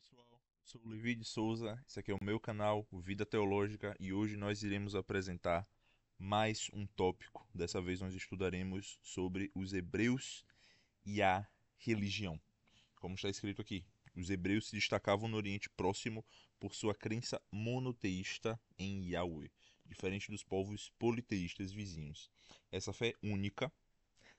Pessoal, sou o Levi de Souza, esse aqui é o meu canal, o Vida Teológica, e hoje nós iremos apresentar mais um tópico. Dessa vez nós estudaremos sobre os hebreus e a religião. Como está escrito aqui, os hebreus se destacavam no Oriente Próximo por sua crença monoteísta em Yahweh, diferente dos povos politeístas vizinhos. Essa fé única,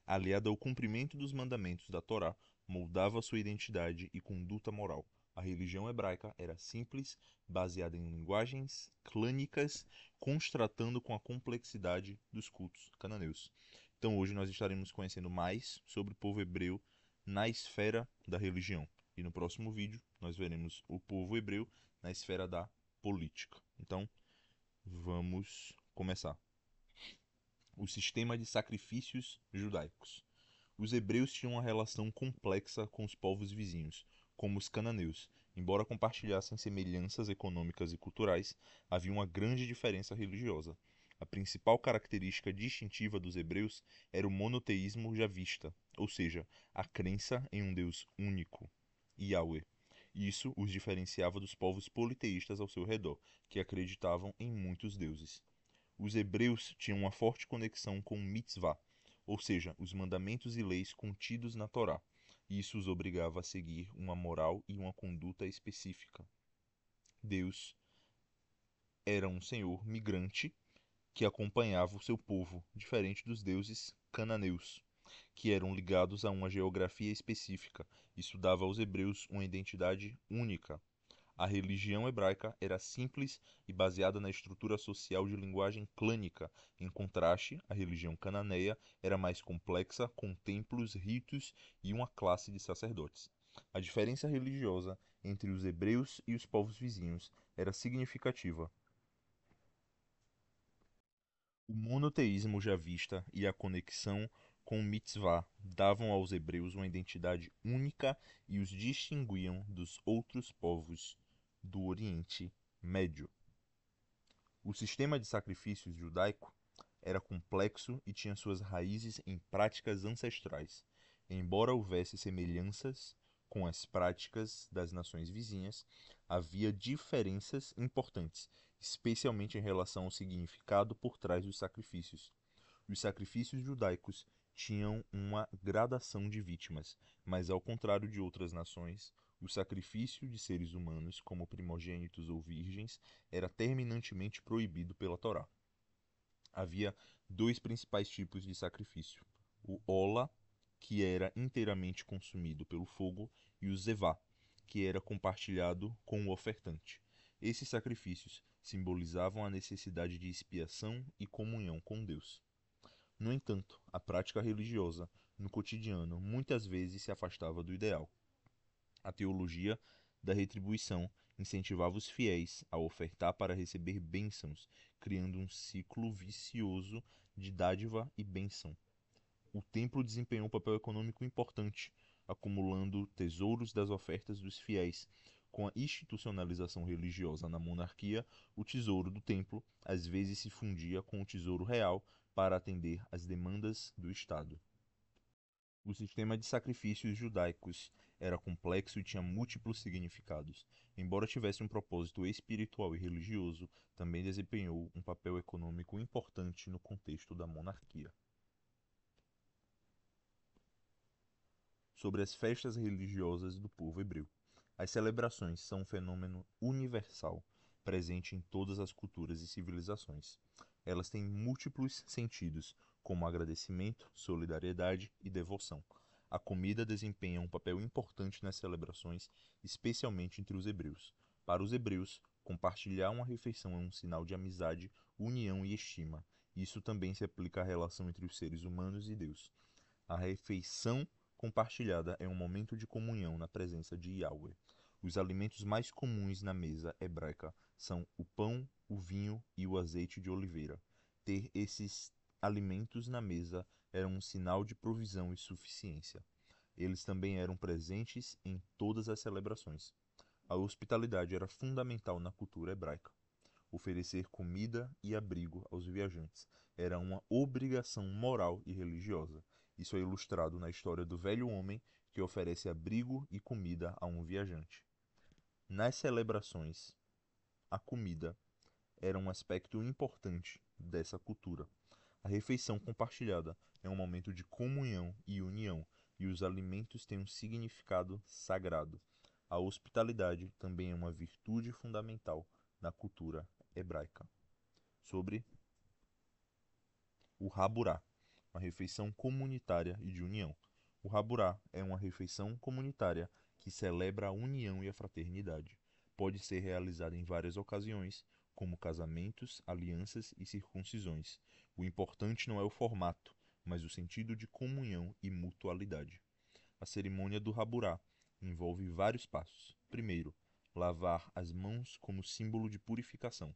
aliada ao cumprimento dos mandamentos da Torá, moldava sua identidade e conduta moral. A religião hebraica era simples, baseada em linguagens clânicas, contrastando com a complexidade dos cultos cananeus. Então hoje nós estaremos conhecendo mais sobre o povo hebreu na esfera da religião. E no próximo vídeo nós veremos o povo hebreu na esfera da política. Então vamos começar. O sistema de sacrifícios judaicos. Os hebreus tinham uma relação complexa com os povos vizinhos, como os cananeus. Embora compartilhassem semelhanças econômicas e culturais, havia uma grande diferença religiosa. A principal característica distintiva dos hebreus era o monoteísmo javista, ou seja, a crença em um Deus único, Yahweh. Isso os diferenciava dos povos politeístas ao seu redor, que acreditavam em muitos deuses. Os hebreus tinham uma forte conexão com o mitzvah, ou seja, os mandamentos e leis contidos na Torá. Isso os obrigava a seguir uma moral e uma conduta específica. Deus era um senhor migrante que acompanhava o seu povo, diferente dos deuses cananeus, que eram ligados a uma geografia específica. Isso dava aos hebreus uma identidade única. A religião hebraica era simples e baseada na estrutura social de linguagem clânica. Em contraste, a religião cananeia era mais complexa, com templos, ritos e uma classe de sacerdotes. A diferença religiosa entre os hebreus e os povos vizinhos era significativa. O monoteísmo javista e a conexão com o mitzvah davam aos hebreus uma identidade única e os distinguiam dos outros povos do Oriente Médio. O sistema de sacrifícios judaico era complexo e tinha suas raízes em práticas ancestrais. Embora houvesse semelhanças com as práticas das nações vizinhas, havia diferenças importantes, especialmente em relação ao significado por trás dos sacrifícios. Os sacrifícios judaicos tinham uma gradação de vítimas, mas ao contrário de outras nações, o sacrifício de seres humanos, como primogênitos ou virgens, era terminantemente proibido pela Torá. Havia dois principais tipos de sacrifício: o ola, que era inteiramente consumido pelo fogo, e o zevá, que era compartilhado com o ofertante. Esses sacrifícios simbolizavam a necessidade de expiação e comunhão com Deus. No entanto, a prática religiosa, no cotidiano, muitas vezes se afastava do ideal. A teologia da retribuição incentivava os fiéis a ofertar para receber bênçãos, criando um ciclo vicioso de dádiva e bênção. O templo desempenhou um papel econômico importante, acumulando tesouros das ofertas dos fiéis. Com a institucionalização religiosa na monarquia, o tesouro do templo às vezes se fundia com o tesouro real para atender às demandas do Estado. O sistema de sacrifícios judaicos era complexo e tinha múltiplos significados. Embora tivesse um propósito espiritual e religioso, também desempenhou um papel econômico importante no contexto da monarquia. Sobre as festas religiosas do povo hebreu. As celebrações são um fenômeno universal, presente em todas as culturas e civilizações. Elas têm múltiplos sentidos, como agradecimento, solidariedade e devoção. A comida desempenha um papel importante nas celebrações, especialmente entre os hebreus. Para os hebreus, compartilhar uma refeição é um sinal de amizade, união e estima. Isso também se aplica à relação entre os seres humanos e Deus. A refeição compartilhada é um momento de comunhão na presença de Yahweh. Os alimentos mais comuns na mesa hebraica são o pão, o vinho e o azeite de oliveira. Ter esses alimentos na mesa era um sinal de provisão e suficiência. Eles também eram presentes em todas as celebrações. A hospitalidade era fundamental na cultura hebraica. Oferecer comida e abrigo aos viajantes era uma obrigação moral e religiosa. Isso é ilustrado na história do velho homem que oferece abrigo e comida a um viajante. Nas celebrações, a comida era um aspecto importante dessa cultura. A refeição compartilhada é um momento de comunhão e união, e os alimentos têm um significado sagrado. A hospitalidade também é uma virtude fundamental na cultura hebraica. Sobre o Haburá, uma refeição comunitária e de união. O Haburá é uma refeição comunitária que celebra a união e a fraternidade. Pode ser realizada em várias ocasiões, como casamentos, alianças e circuncisões. O importante não é o formato, mas o sentido de comunhão e mutualidade. A cerimônia do Haburá envolve vários passos. Primeiro, lavar as mãos como símbolo de purificação.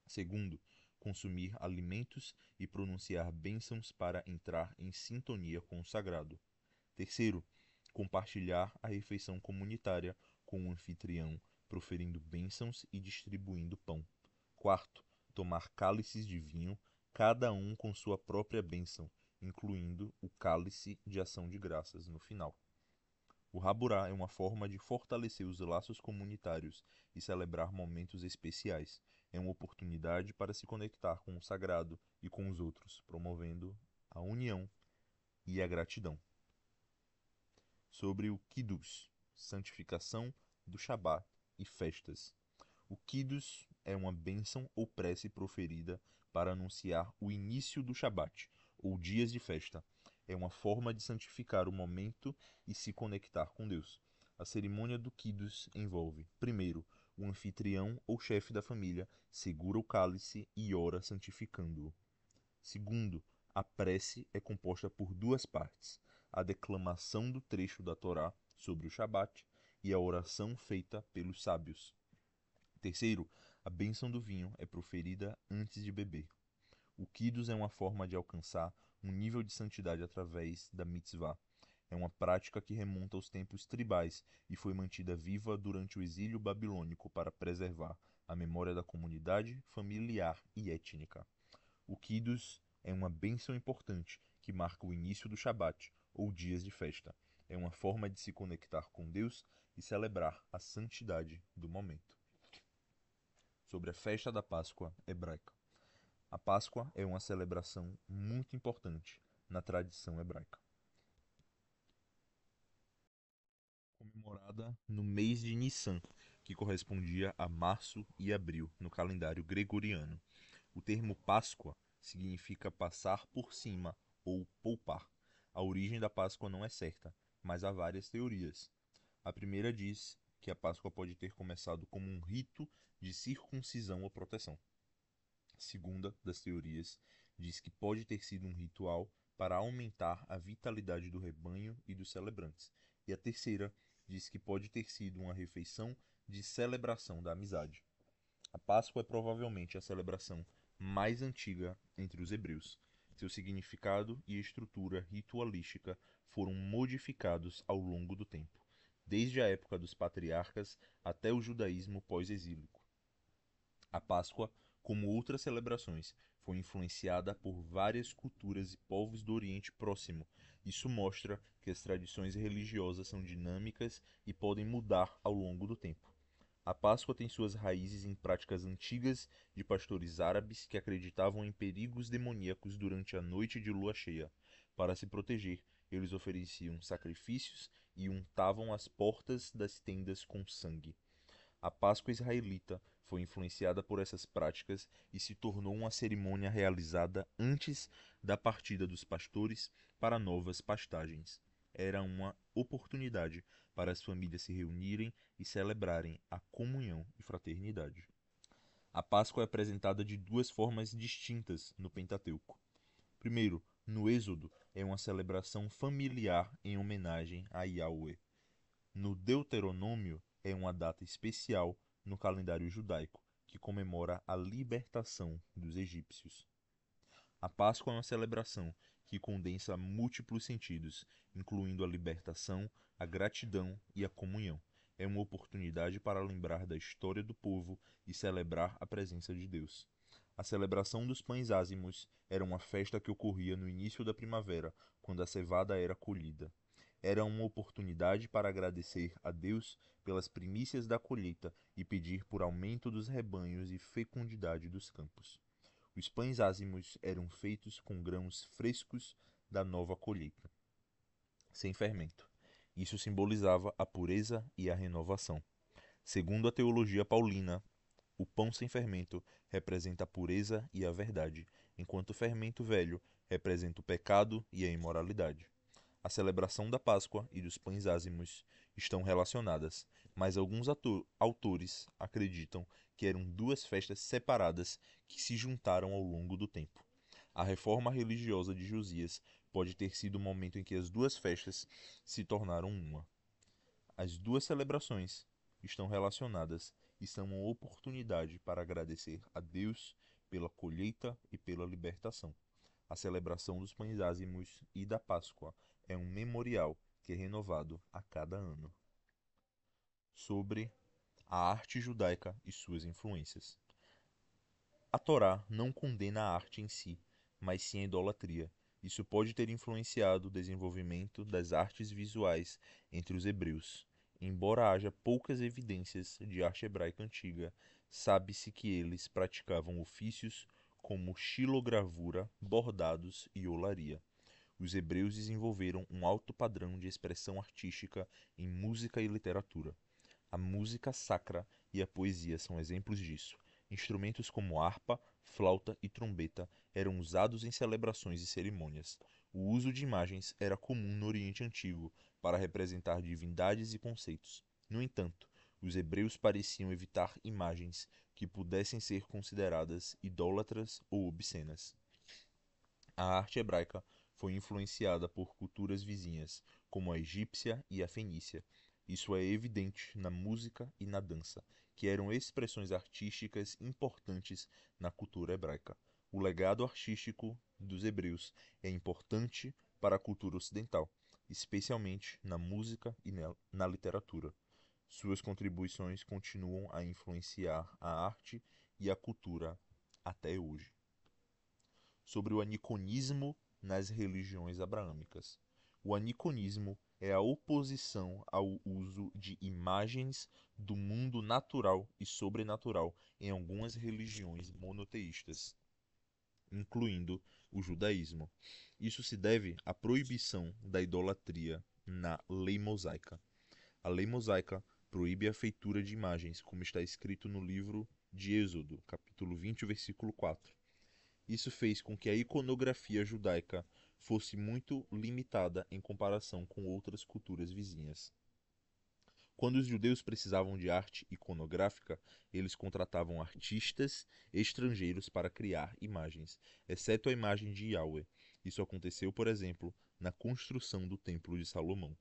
Segundo, consumir alimentos e pronunciar bênçãos para entrar em sintonia com o sagrado. Terceiro, compartilhar a refeição comunitária com o anfitrião, proferindo bênçãos e distribuindo pão. Quarto, tomar cálices de vinho, cada um com sua própria bênção, incluindo o cálice de ação de graças no final. O Haburá é uma forma de fortalecer os laços comunitários e celebrar momentos especiais. É uma oportunidade para se conectar com o sagrado e com os outros, promovendo a união e a gratidão. Sobre o Kiddush, santificação do Shabat e festas. O Kiddush é uma bênção ou prece proferida para anunciar o início do Shabat, ou dias de festa. É uma forma de santificar o momento e se conectar com Deus. A cerimônia do Kiddush envolve, primeiro, o anfitrião ou chefe da família segura o cálice e ora santificando-o. Segundo, a prece é composta por duas partes: a declamação do trecho da Torá sobre o Shabat e a oração feita pelos sábios. Terceiro, a bênção do vinho é proferida antes de beber. O Kiddush é uma forma de alcançar um nível de santidade através da mitzvah. É uma prática que remonta aos tempos tribais e foi mantida viva durante o exílio babilônico para preservar a memória da comunidade familiar e étnica. O Kiddush é uma bênção importante que marca o início do Shabat, ou dias de festa. É uma forma de se conectar com Deus e celebrar a santidade do momento. Sobre a festa da Páscoa hebraica. A Páscoa é uma celebração muito importante na tradição hebraica. Comemorada no mês de Nissan, que correspondia a março e abril no calendário gregoriano. O termo Páscoa significa passar por cima ou poupar. A origem da Páscoa não é certa, mas há várias teorias. A primeira diz que a Páscoa pode ter começado como um rito de circuncisão ou proteção. A segunda das teorias diz que pode ter sido um ritual para aumentar a vitalidade do rebanho e dos celebrantes. E a terceira diz que pode ter sido uma refeição de celebração da amizade. A Páscoa é provavelmente a celebração mais antiga entre os hebreus. Seu significado e estrutura ritualística foram modificados ao longo do tempo, desde a época dos patriarcas até o judaísmo pós-exílico. A Páscoa, como outras celebrações, foi influenciada por várias culturas e povos do Oriente Próximo. Isso mostra que as tradições religiosas são dinâmicas e podem mudar ao longo do tempo. A Páscoa tem suas raízes em práticas antigas de pastores árabes que acreditavam em perigos demoníacos durante a noite de lua cheia. Para se proteger, eles ofereciam sacrifícios e untavam as portas das tendas com sangue. A Páscoa israelita foi influenciada por essas práticas e se tornou uma cerimônia realizada antes da partida dos pastores para novas pastagens. Era uma oportunidade para as famílias se reunirem e celebrarem a comunhão e fraternidade. A Páscoa é apresentada de duas formas distintas no Pentateuco. Primeiro, no Êxodo, é uma celebração familiar em homenagem a Yahweh. No Deuteronômio, é uma data especial no calendário judaico, que comemora a libertação dos egípcios. A Páscoa é uma celebração que condensa múltiplos sentidos, incluindo a libertação, a gratidão e a comunhão. É uma oportunidade para lembrar da história do povo e celebrar a presença de Deus. A celebração dos pães ázimos era uma festa que ocorria no início da primavera, quando a cevada era colhida. Era uma oportunidade para agradecer a Deus pelas primícias da colheita e pedir por aumento dos rebanhos e fecundidade dos campos. Os pães ázimos eram feitos com grãos frescos da nova colheita, sem fermento. Isso simbolizava a pureza e a renovação. Segundo a teologia paulina, o pão sem fermento representa a pureza e a verdade, enquanto o fermento velho representa o pecado e a imoralidade. A celebração da Páscoa e dos pães ázimos estão relacionadas, mas alguns autores acreditam que eram duas festas separadas que se juntaram ao longo do tempo. A reforma religiosa de Josias pode ter sido o momento em que as duas festas se tornaram uma. As duas celebrações estão relacionadas e são uma oportunidade para agradecer a Deus pela colheita e pela libertação. A celebração dos pães ázimos e da Páscoa é um memorial que é renovado a cada ano. Sobre a arte judaica e suas influências. A Torá não condena a arte em si, mas sim a idolatria. Isso pode ter influenciado o desenvolvimento das artes visuais entre os hebreus. Embora haja poucas evidências de arte hebraica antiga, sabe-se que eles praticavam ofícios como xilogravura, bordados e olaria. Os hebreus desenvolveram um alto padrão de expressão artística em música e literatura. A música sacra e a poesia são exemplos disso. Instrumentos como harpa, flauta e trombeta eram usados em celebrações e cerimônias. O uso de imagens era comum no Oriente Antigo para representar divindades e conceitos. No entanto, os hebreus pareciam evitar imagens que pudessem ser consideradas idólatras ou obscenas. A arte hebraica foi influenciada por culturas vizinhas, como a egípcia e a fenícia. Isso é evidente na música e na dança, que eram expressões artísticas importantes na cultura hebraica. O legado artístico dos hebreus é importante para a cultura ocidental, especialmente na música e na literatura. Suas contribuições continuam a influenciar a arte e a cultura até hoje. Sobre o aniconismo nas religiões abraâmicas. O aniconismo é a oposição ao uso de imagens do mundo natural e sobrenatural em algumas religiões monoteístas, incluindo o judaísmo. Isso se deve à proibição da idolatria na lei mosaica. A lei mosaica proíbe a feitura de imagens, como está escrito no livro de Êxodo, capítulo 20, versículo 4. Isso fez com que a iconografia judaica fosse muito limitada em comparação com outras culturas vizinhas. Quando os judeus precisavam de arte iconográfica, eles contratavam artistas estrangeiros para criar imagens, exceto a imagem de Yahweh. Isso aconteceu, por exemplo, na construção do Templo de Salomão.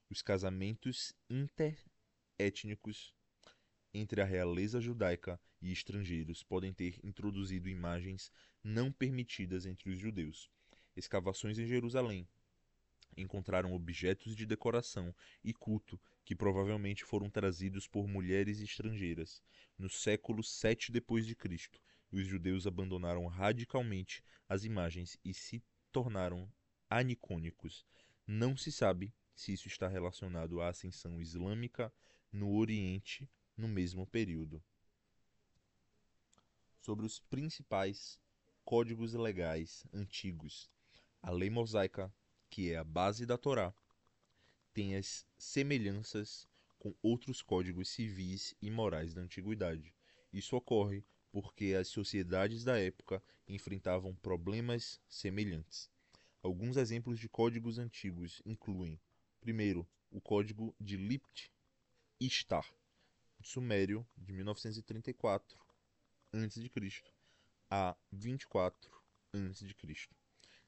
Os casamentos interétnicos entre a realeza judaica e estrangeiros podem ter introduzido imagens não permitidas entre os judeus. Escavações em Jerusalém encontraram objetos de decoração e culto que provavelmente foram trazidos por mulheres estrangeiras. No século 7 depois de Cristo, os judeus abandonaram radicalmente as imagens e se tornaram anicônicos. Não se sabe se isso está relacionado à ascensão islâmica no Oriente no mesmo período. Sobre os principais códigos legais antigos. A lei mosaica, que é a base da Torá, tem as semelhanças com outros códigos civis e morais da antiguidade. Isso ocorre porque as sociedades da época enfrentavam problemas semelhantes. Alguns exemplos de códigos antigos incluem, primeiro, o Código de Lipt-Ishtar, sumério de 1934 a.C. a 24 a.C.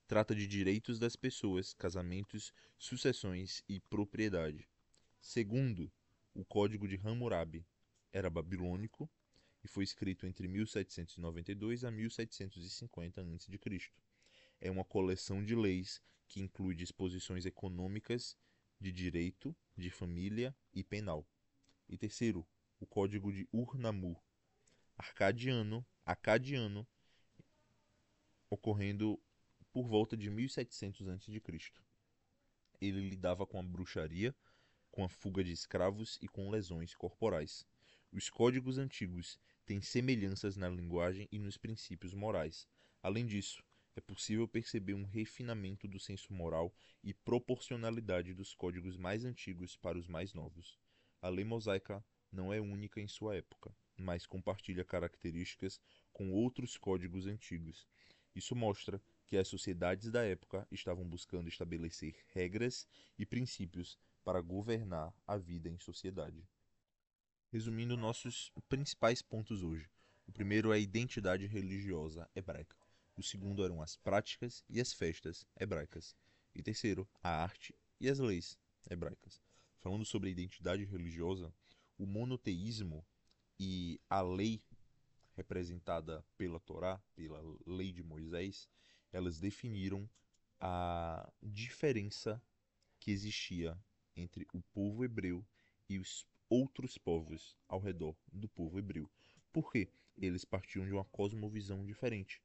Trata de direitos das pessoas, casamentos, sucessões e propriedade. Segundo, o Código de Hammurabi era babilônico e foi escrito entre 1792 a 1750 a.C. É uma coleção de leis que inclui disposições econômicas, de direito, de família e penal. E terceiro, o Código de Ur-Nammu, acadiano, ocorrendo por volta de 1700 a.C. ele lidava com a bruxaria, com a fuga de escravos e com lesões corporais. Os códigos antigos têm semelhanças na linguagem e nos princípios morais. Além disso, é possível perceber um refinamento do senso moral e proporcionalidade dos códigos mais antigos para os mais novos. A lei mosaica não é única em sua época, mas compartilha características com outros códigos antigos. Isso mostra que as sociedades da época estavam buscando estabelecer regras e princípios para governar a vida em sociedade. Resumindo nossos principais pontos hoje. O primeiro é a identidade religiosa hebraica. O segundo eram as práticas e as festas hebraicas. E terceiro, a arte e as leis hebraicas. Falando sobre a identidade religiosa, o monoteísmo e a lei representada pela Torá, pela lei de Moisés, elas definiram a diferença que existia entre o povo hebreu e os outros povos ao redor do povo hebreu. Por quê? Eles partiam de uma cosmovisão diferente.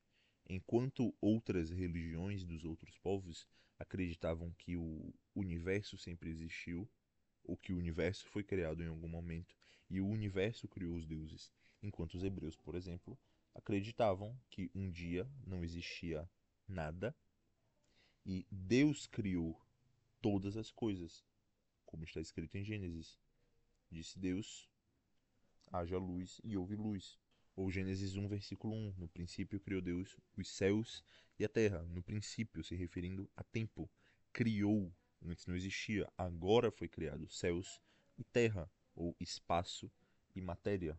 Enquanto outras religiões dos outros povos acreditavam que o universo sempre existiu, ou que o universo foi criado em algum momento, e o universo criou os deuses. Enquanto os hebreus, por exemplo, acreditavam que um dia não existia nada e Deus criou todas as coisas, como está escrito em Gênesis. Disse Deus: haja luz e houve luz. Ou Gênesis 1, versículo 1. No princípio criou Deus os céus e a terra. No princípio, se referindo a tempo. Criou, antes não existia, agora foi criado céus e terra, ou espaço e matéria.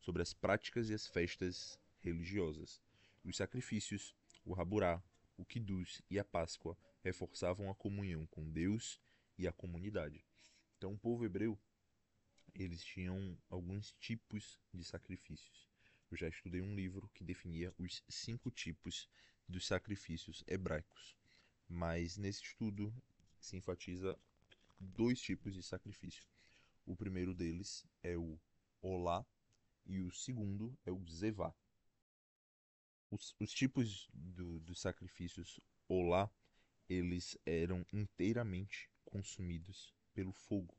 Sobre as práticas e as festas religiosas. Os sacrifícios, o Raburá, o Quidus e a Páscoa reforçavam a comunhão com Deus e a comunidade. Então, o povo hebreu, eles tinham alguns tipos de sacrifícios. Eu já estudei um livro que definia os 5 tipos dos sacrifícios hebraicos. Mas nesse estudo se enfatiza 2 tipos de sacrifício. O primeiro deles é o Olá e o segundo é o Zevá. Os tipos dos sacrifícios Olá, eles eram inteiramente consumidos pelo fogo,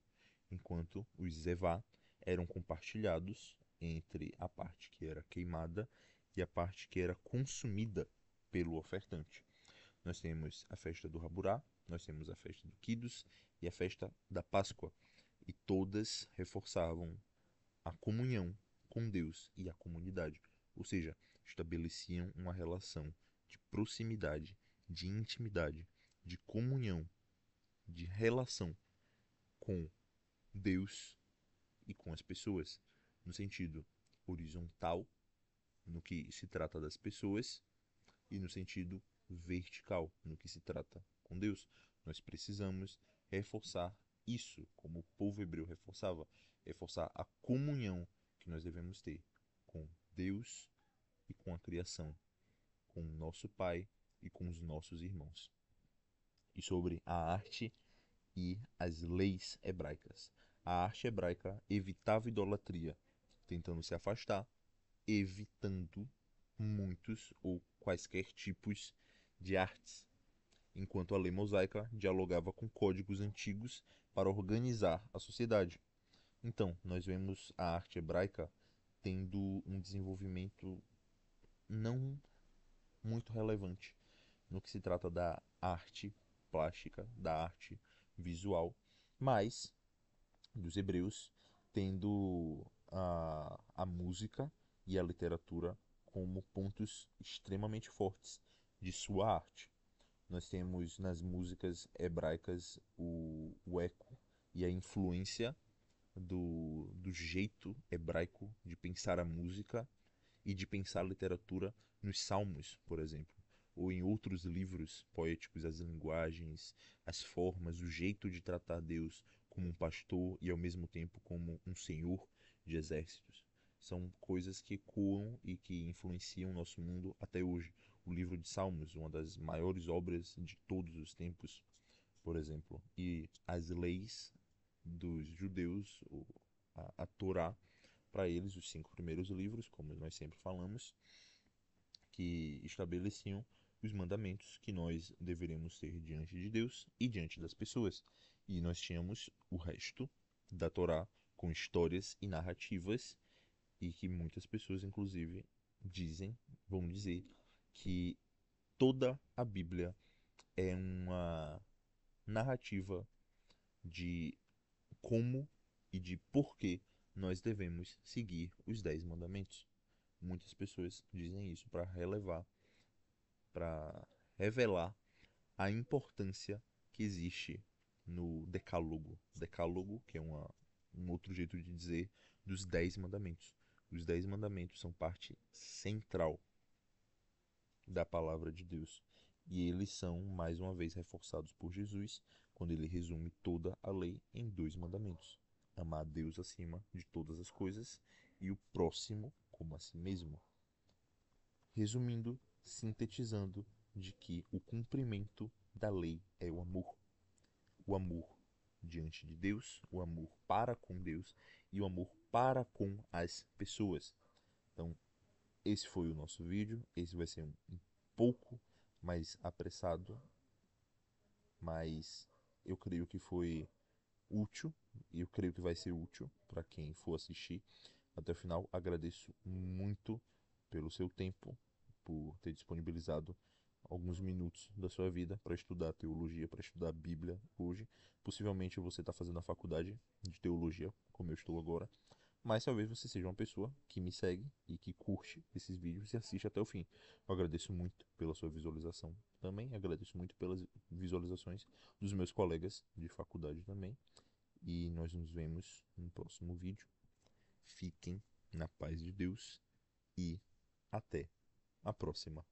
enquanto os Zevá eram compartilhados entre a parte que era queimada e a parte que era consumida pelo ofertante. Nós temos a festa do Raburá, nós temos a festa do Quidus e a festa da Páscoa, e todas reforçavam a comunhão com Deus e a comunidade, ou seja, estabeleciam uma relação de proximidade, de intimidade, de comunhão, de relação com Deus e com as pessoas, no sentido horizontal, no que se trata das pessoas, e no sentido vertical, no que se trata com Deus. Nós precisamos reforçar isso, como o povo hebreu reforçar a comunhão que nós devemos ter com Deus e com a criação, com o nosso Pai e com os nossos irmãos. E sobre a arte e as leis hebraicas. A arte hebraica evitava idolatria, tentando se afastar, evitando muitos ou quaisquer tipos de artes, enquanto a lei mosaica dialogava com códigos antigos para organizar a sociedade. Então, nós vemos a arte hebraica tendo um desenvolvimento não muito relevante no que se trata da arte plástica, da arte visual, mas dos hebreus tendo a música e a literatura como pontos extremamente fortes de sua arte. Nós temos nas músicas hebraicas o eco e a influência do jeito hebraico de pensar a música e de pensar a literatura nos salmos, por exemplo, ou em outros livros poéticos, as linguagens, as formas, o jeito de tratar Deus como um pastor e ao mesmo tempo como um senhor de exércitos. São coisas que ecoam e que influenciam o nosso mundo até hoje. O livro de Salmos, uma das maiores obras de todos os tempos, por exemplo, e as leis dos judeus, a Torá, para eles, os 5 primeiros livros, como nós sempre falamos, que estabeleciam os mandamentos que nós deveríamos ter diante de Deus e diante das pessoas. E nós tínhamos o resto da Torá com histórias e narrativas e que muitas pessoas, inclusive, vão dizer que toda a Bíblia é uma narrativa de como e de por que nós devemos seguir os 10 mandamentos. Muitas pessoas dizem isso para revelar a importância que existe no Decálogo. Decálogo, que é um outro jeito de dizer dos 10 mandamentos. Os 10 mandamentos são parte central da palavra de Deus. E eles são, mais uma vez, reforçados por Jesus, quando ele resume toda a lei em 2 mandamentos: amar a Deus acima de todas as coisas e o próximo como a si mesmo. Resumindo, sintetizando, de que o cumprimento da lei é o amor. O amor diante de Deus, o amor para com Deus e o amor para com as pessoas. Então, esse foi o nosso vídeo. Esse vai ser um pouco mais apressado, mas eu creio que foi útil e eu creio que vai ser útil para quem for assistir até o final. Agradeço muito pelo seu tempo, por ter disponibilizado alguns minutos da sua vida para estudar teologia, para estudar a Bíblia hoje. Possivelmente você está fazendo a faculdade de teologia, como eu estou agora, mas talvez você seja uma pessoa que me segue e que curte esses vídeos e assiste até o fim. Eu agradeço muito pela sua visualização também, agradeço muito pelas visualizações dos meus colegas de faculdade também. E nós nos vemos no próximo vídeo. Fiquem na paz de Deus e até a próxima.